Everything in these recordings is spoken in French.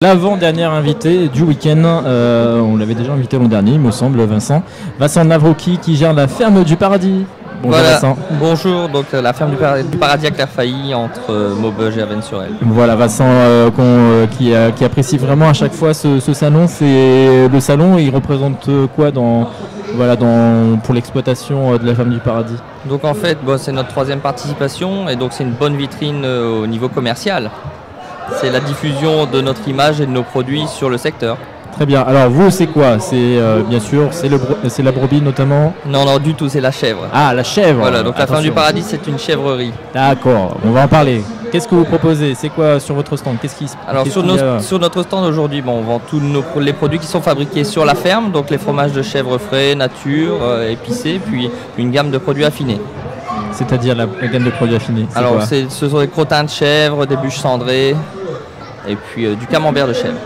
L'avant-dernière invité du week-end, on l'avait déjà invité l'an dernier, il me semble, Vincent Navroki qui gère la ferme du Paradis. Bonjour voilà. Vincent. Bonjour, donc la ferme du Paradis à Clairefailly entre Maubeuge et Avesnes-sur-Helpe. Voilà Vincent qui apprécie vraiment à chaque fois ce salon. C'est le salon, il représente quoi pour l'exploitation de la ferme du Paradis? Donc en fait, c'est notre 3e participation et donc c'est une bonne vitrine au niveau commercial. C'est la diffusion de notre image et de nos produits sur le secteur. Très bien. Alors vous, c'est quoi? C'est bien sûr, c'est la brebis notamment? Non, du tout, c'est la chèvre. Ah, la chèvre. Voilà, donc attention. la ferme du Paradis, c'est une chèvrerie. D'accord, on va en parler. Qu'est-ce que vous proposez? C'est quoi sur votre stand? Alors sur notre stand aujourd'hui, on vend tous les produits qui sont fabriqués sur la ferme, donc les fromages de chèvre frais, nature, épicés, puis une gamme de produits affinés. C'est-à-dire la gamme de produits affinés? Alors ce sont des crottins de chèvre, des bûches cendrées et puis du camembert de chèvre.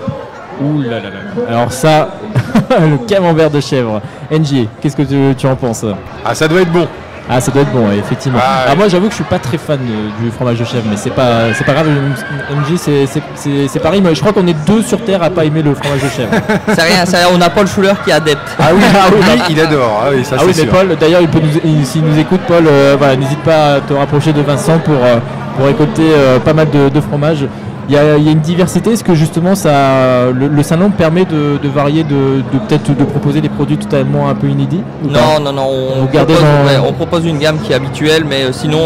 Ouh là là là. Alors ça, le camembert de chèvre. NJ, qu'est-ce que tu en penses? Ah, ça doit être bon. Ah, ça doit être bon, effectivement. Ah, ouais. Moi, j'avoue que je suis pas très fan du fromage de chèvre, mais c'est pas grave. NJ, c'est pareil. Mais je crois qu'on est 2 sur Terre à pas aimer le fromage de chèvre. C'est rien, on a Paul Schuller qui est adepte. Ah oui, lui, il adore. Ah oui, ça c'est mais sûr. Paul, d'ailleurs, s'il nous écoute, Paul, n'hésite pas à te rapprocher de Vincent pour récolter pas mal de fromages. Il y a une diversité. Est-ce que justement le salon permet de varier, peut-être de proposer des produits totalement un peu inédits? Non, on propose une gamme qui est habituelle, mais sinon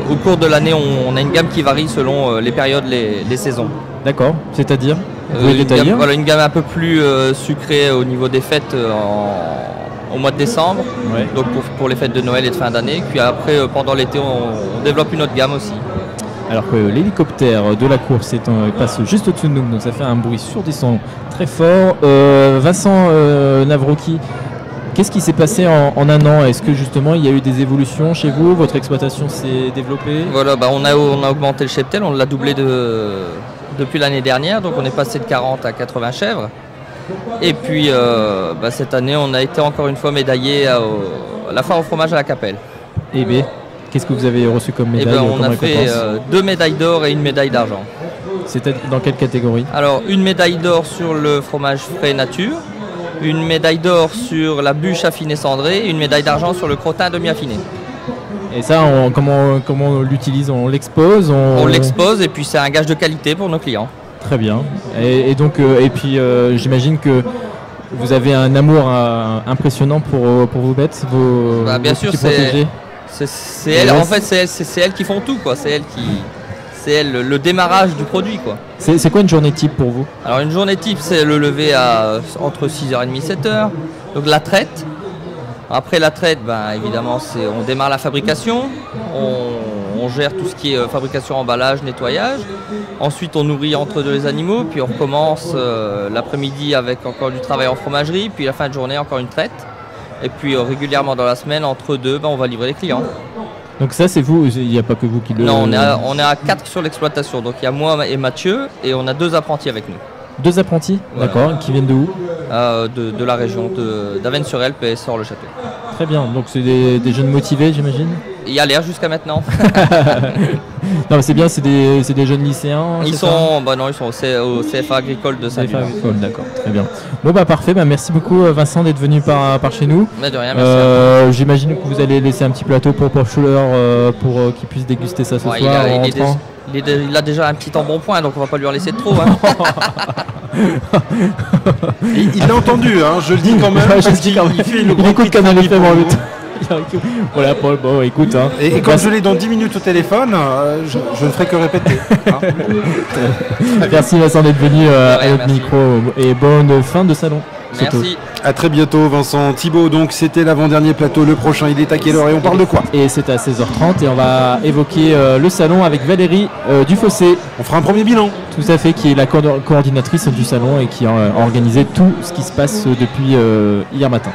au cours de l'année on a une gamme qui varie selon les périodes, les saisons. D'accord, c'est-à-dire une gamme un peu plus sucrée au niveau des fêtes au mois de décembre, ouais. Donc pour les fêtes de Noël et de fin d'année. Puis après pendant l'été on développe une autre gamme aussi. Alors que l'hélicoptère de la course passe juste au-dessus de nous, donc ça fait un bruit surdescendant très fort. Vincent Navroki, qu'est-ce qui s'est passé en un an? Est-ce que justement il y a eu des évolutions chez vous? Votre exploitation s'est développée? Voilà, on a augmenté le cheptel, on l'a doublé depuis l'année dernière, donc on est passé de 40 à 80 chèvres. Et puis cette année on a été encore une fois médaillé à la foire au fromage à la Capelle. Eh bien, qu'est-ce que vous avez reçu comme médaille? On a fait 2 médailles d'or et 1 médaille d'argent. C'était dans quelle catégorie? Alors, une médaille d'or sur le fromage frais nature, une médaille d'or sur la bûche affinée cendrée et une médaille d'argent sur le crottin demi-affiné. Et ça, comment on l'utilise? On l'expose? On l'expose et puis c'est un gage de qualité pour nos clients. Très bien. Et donc, j'imagine que vous avez un amour impressionnant pour vos bêtes, bien sûr, c'est elles. En fait, c'est elles qui font tout, quoi. C'est elles le démarrage du produit, quoi. C'est quoi une journée type pour vous? Alors une journée type, c'est le lever entre 6h30 et 7h. Donc la traite. Après la traite, évidemment, on démarre la fabrication. On gère tout ce qui est fabrication, emballage, nettoyage. Ensuite, on nourrit entre deux les animaux. Puis on recommence l'après-midi avec encore du travail en fromagerie. Puis la fin de journée, encore une traite. Et puis régulièrement dans la semaine, entre deux, on va livrer les clients. Donc ça c'est vous, il n'y a pas que vous qui le... Non, on est à 4 sur l'exploitation. Donc il y a moi et Mathieu et on a 2 apprentis avec nous. 2 apprentis, voilà. D'accord, qui viennent de où? De la région d'Avesnes-sur-Helpe et Sort-le-Château. Très bien, donc c'est des jeunes motivés j'imagine? Il y a l'air jusqu'à maintenant. Non mais c'est bien, c'est des jeunes lycéens? Ils sont au CFA agricole de Saint-Gilles. D'accord, très bien. Bon parfait, merci beaucoup Vincent d'être venu par chez nous. Mais de rien, merci. J'imagine que vous allez laisser un petit plateau pour Paul Schuller pour qu'il puisse déguster ça ce soir. Il a déjà un petit embonpoint, donc on va pas lui en laisser trop. Il l'a entendu, je le dis quand même. Il fait le gros coup de Canal FM en lutte. Voilà Paul, écoute. Et quand je l'ai dans 10 minutes au téléphone, je ne ferai que répéter. Merci Vincent d'être venu à notre micro et bonne fin de salon. Merci. À très bientôt Vincent. Thibaut, donc c'était l'avant-dernier plateau. Le prochain, il est à quelle heure et on parle de quoi? Et c'est à 16h30 et on va évoquer le salon avec Valérie Dufossé. On fera un premier bilan. Tout à fait, qui est la coordinatrice du salon et qui a organisé tout ce qui se passe depuis hier matin.